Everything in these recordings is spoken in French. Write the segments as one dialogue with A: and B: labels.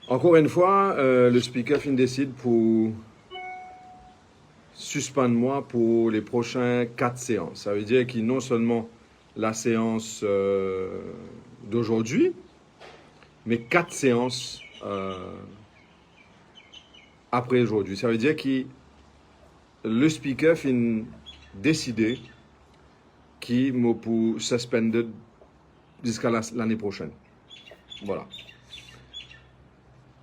A: Encore une fois, le speaker décide pour suspendre moi pour les prochains 4 séances. Ça veut dire qu'il non seulement la séance d'aujourd'hui, mais 4 séances après aujourd'hui. Ça veut dire que le speaker décidé qui m'a pour suspendre jusqu'à l'année prochaine. Voilà.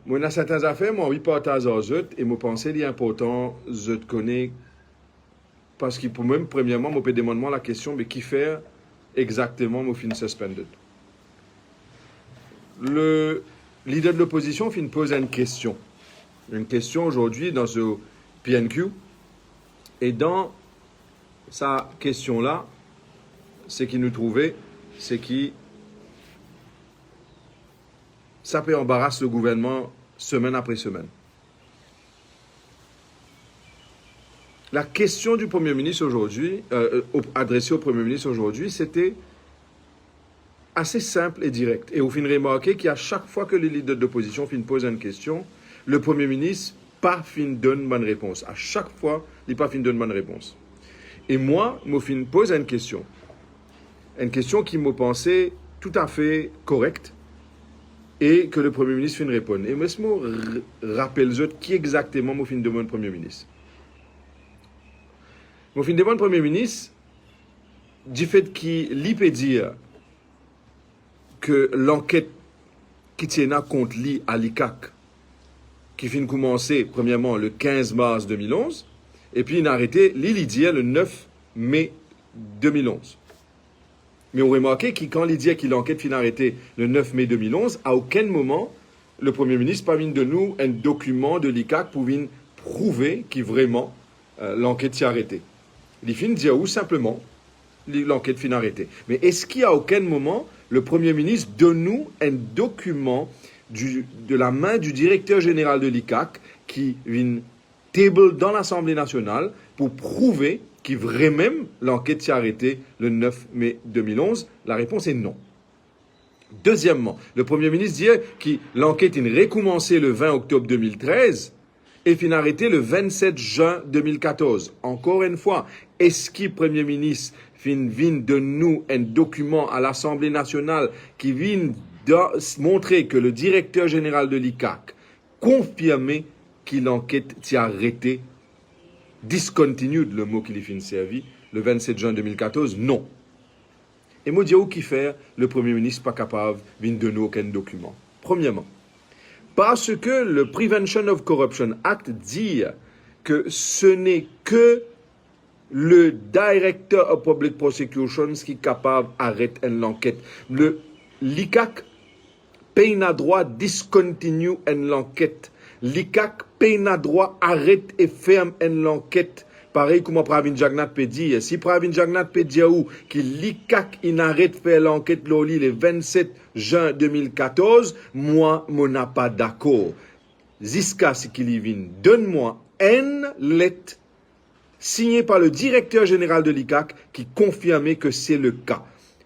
A: Moi, dans certaines affaires, moi, oui, partage aux autres, et moi, pense qu'il est important, je te connais, parce que pour moi, premièrement, moi, peux demander la question, mais qui fait exactement, moi, fin suspended? Le leader de l'opposition, fin pose une question. Une question aujourd'hui dans ce PNQ, et dans sa question-là, ce qu'il nous trouvait, c'est que ça peut embarrasser le gouvernement semaine après semaine. La question du Premier ministre aujourd'hui, adressée au Premier ministre aujourd'hui, c'était assez simple et direct. Et vous finirez remarquer qu'à chaque fois que les leaders d'opposition posent une question, le Premier ministre pas donne une bonne réponse. À chaque fois, il pas donne une bonne réponse. Et moi, je pose une question. Une question qui me pensait tout à fait correcte et que le Premier ministre répond. Et moi, je me rappelle qui exactement je demande au Premier ministre. Je demande au Premier ministre du fait qu'il peut dire que l'enquête qui tient contre lui à l'ICAC, qui finit commencer premièrement le 15 mars 2011, et puis il a arrêté l'ILIDIA le 9 mai 2011. Mais on remarque que quand il dit que l'enquête finit arrêtée le 9 mai 2011, à aucun moment, le Premier ministre n'a pas de nous un document de l'ICAC pour prouver que vraiment l'enquête s'est arrêtée. Il finit dire où simplement l'enquête finit arrêtée. Mais est-ce qu'à aucun moment, le Premier ministre donne nous un document de la main du directeur général de l'ICAC qui vient table dans l'Assemblée nationale pour prouver que vraiment l'enquête s'est arrêtée le 9 mai 2011? La réponse est non. Deuxièmement, le Premier ministre dit que l'enquête est recommencée le 20 octobre 2013 et finit arrêtée le 27 juin 2014. Encore une fois, est-ce que le Premier ministre vient de nous un document à l'Assemblée nationale qui vient montrer que le directeur général de l'ICAC confirmait que l'enquête s'est arrêtée, discontinued, le mot qu'il a servi, le 27 juin 2014? Non. Et moi, je dis qui faire, le Premier ministre pas capable de donner aucun document. Premièrement, parce que le Prevention of Corruption Act dit que ce n'est que le Director of Public Prosecutions qui est capable d'arrêter l'enquête. L'ICAC paye na droit discontinue l'enquête. L'ICAC paye na droit arrête et ferme l'enquête. Pareil comme Pravin Jagnat peut dire. Si Pravin Jagnat peut dire que l'ICAC arrête faire l'enquête le 27 juin 2014, moi, je n'ai pas d'accord. Jusqu'à ce qu'il vienne, donne-moi une lettre signée par le directeur général de l'ICAC qui confirmait que c'est le cas.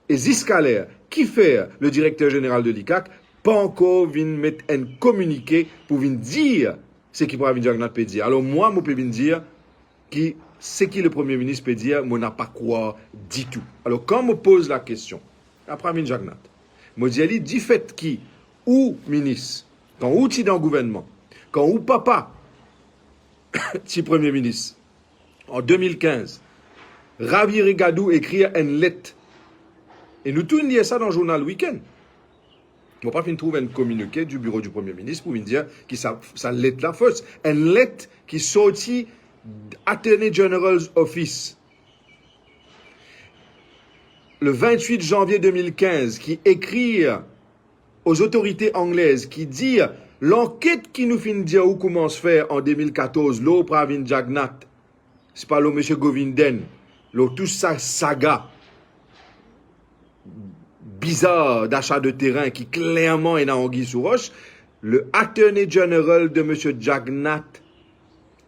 A: Et jusqu'à l'heure, qui fait le directeur général de l'ICAC? Pas encore vient mettre un communiqué pour dire ce qu'il Pravin Jagnat peut dire. Alors moi, je peux dire que ce que le Premier ministre peut dire, je n'ai pas quoi du tout. Alors quand je pose la question à Pravin Jagnat, je dis du fait qui, ou ministre, quand ou tu dans le gouvernement, quand ou papa, tu Premier ministre, en 2015, Ravi Rigadou écrit une lettre. Et nous tous disons ça dans le journal Week-end. On ne va pas trouver un communiqué du bureau du Premier ministre pour dire que ça lettre la fausse. Une lettre qui sortit Attorney General's Office le 28 janvier 2015 qui écrit aux autorités anglaises qui dit l'enquête qui nous fait dire où commence à faire en 2014 l'eau Pravin Jagnat, c'est pas le monsieur Govinden, tout ça saga bizarre d'achat de terrain qui clairement est dans Anguille sous roche, le Attorney General de M. Jagnat,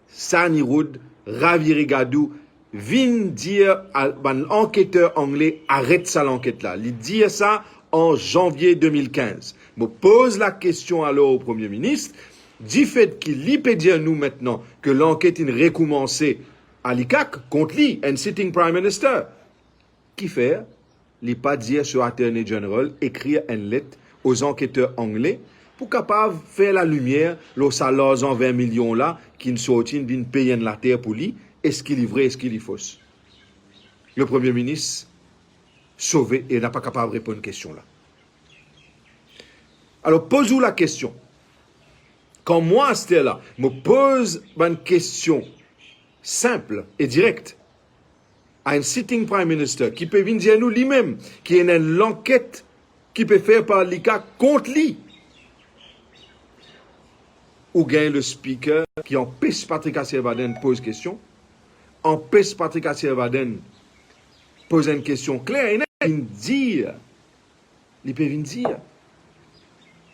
A: Sanirud, Ravi Rigadou, vient dire à un enquêteur anglais, arrête ça l'enquête là. Il dit ça en janvier 2015. Je pose la question alors au Premier ministre, du fait qu'il peut dire nous maintenant que l'enquête est recommencée à l'ICAC contre lui, un sitting Prime Minister. Qui fait? Il pas dire sur Attorney General, écrire une lettre aux enquêteurs anglais pour capable faire la lumière sur ça 20 millions là qui ne sortent d'une payer la terre pour lui. Est-ce qu'il est vrai, est-ce qu'il est faux? Le Premier ministre sauvé et n'a pas capable de répondre à une question là. Alors pose-vous la question. Quand moi, c'était là, me pose une question simple et directe à un sitting Prime Minister qui peut venir dire nous lui-même, qui est une enquête qui peut faire par l'ICA contre lui. Ou gagne le speaker qui empêche Patrick Assiebaden de poser question, empêche Patrick Assiebaden de poser une question claire, il peut venir dire.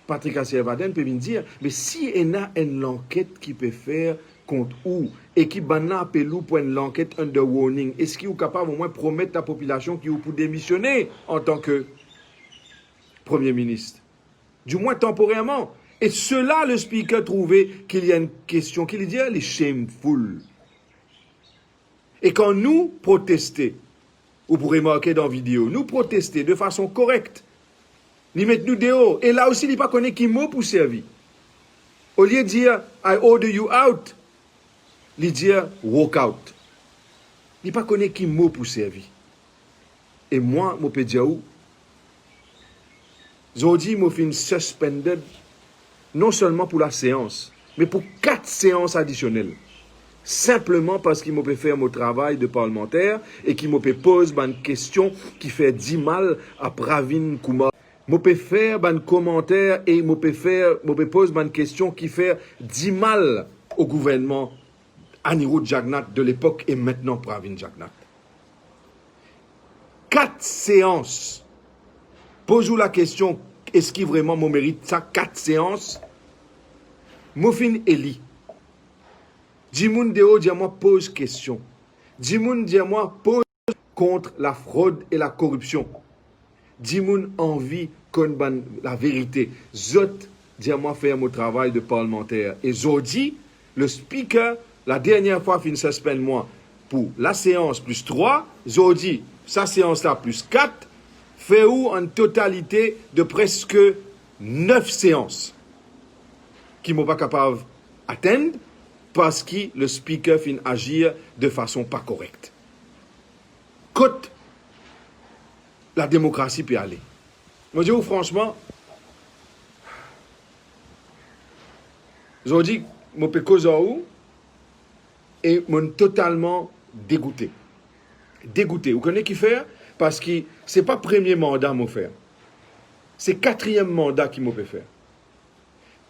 A: Patrick Assiebaden peut venir dire, mais si il y a une enquête qui peut faire contre où et qui banna appelle pour une enquête under warning, est-ce qu'il est capable au moins de promettre à la population qui est pour démissionner en tant que Premier ministre? Du moins temporairement. Et cela, le speaker trouvait qu'il y a une question qu'il dit, elle est shameful. Et quand nous protestons, vous pourrez marquer dans la vidéo, nous protester de façon correcte, nous mettons nous dehors, et là aussi, il n'y a pas connaît qui mot pour servir. Au lieu de dire, I order you out, il dit, walk out. Il n'y a pas connaît qui mot pour servir. Et moi, je peux dire où? Aujourd'hui, je suis suspended, non seulement pour la séance, mais pour 4 séances additionnelles. Simplement parce qu'il m'a fait faire mon travail de parlementaire et qu'il m'a pose une question qui fait 10 mal à Pravin Kumar. Je peux faire un commentaire et je peux poser une question qui fait 10 mal au gouvernement Anirudh Jagannath de l'époque et maintenant Pravin Jagannath. 4 séances. Pose-vous la question, est-ce qu'il vraiment me mérite ça? 4 séances. Mofin Eli. Dimoun Deo dit à moi pose question. Dimoun dit à moi pose contre la fraude et la corruption. Dimoun envie contre la vérité. Zot dit à moi faire mon travail de parlementaire. Et Zodi, le speaker, la dernière fois fin suspend moi pour la séance plus 3. Zodi, sa séance là plus 4. Fait où en totalité de presque 9 séances qui ne m'ont pas capable d'atteindre parce que le speaker fin agir de façon pas correcte. Côte la démocratie peut aller. Moi, je dis franchement, je dis, je peux causer et je suis totalement dégoûté. Dégoûté. Vous connaissez qui fait? Parce que ce n'est pas le premier mandat que je fais. C'est le 4e mandat qui m'a fait faire.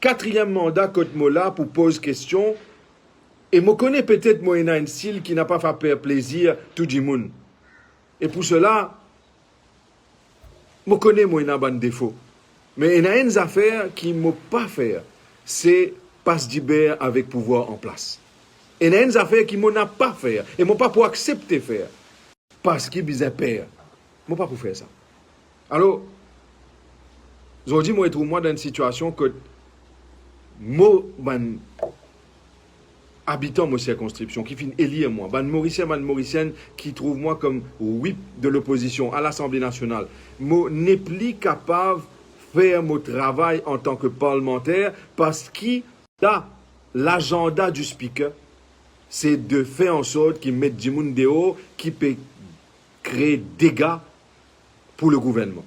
A: 4e mandat que je là pour poser question. Et je connais peut-être moi un style qui n'a pas fait plaisir tout le monde. Et pour cela, je connais moi un défaut. Mais il y a une affaire qui ne m'a pas fait. C'est passe d'Iber avec pouvoir en place. Il y a une affaire qui ne m'a pas fait. Et je ne pas pour accepter faire. Parce qu'il bizarre père. Je ne pas pour faire ça. Alors, aujourd'hui, je trouve moi dans une situation que moi, habitant ma circonscription, qui finit élire moi, Mauricienne qui trouve moi comme whip de l'opposition à l'Assemblée nationale, moi n'est plus capable de faire mon travail en tant que parlementaire parce que là, l'agenda du speaker, c'est de faire en sorte qu'il mette du monde dehors qui peut créer des dégâts pour le gouvernement.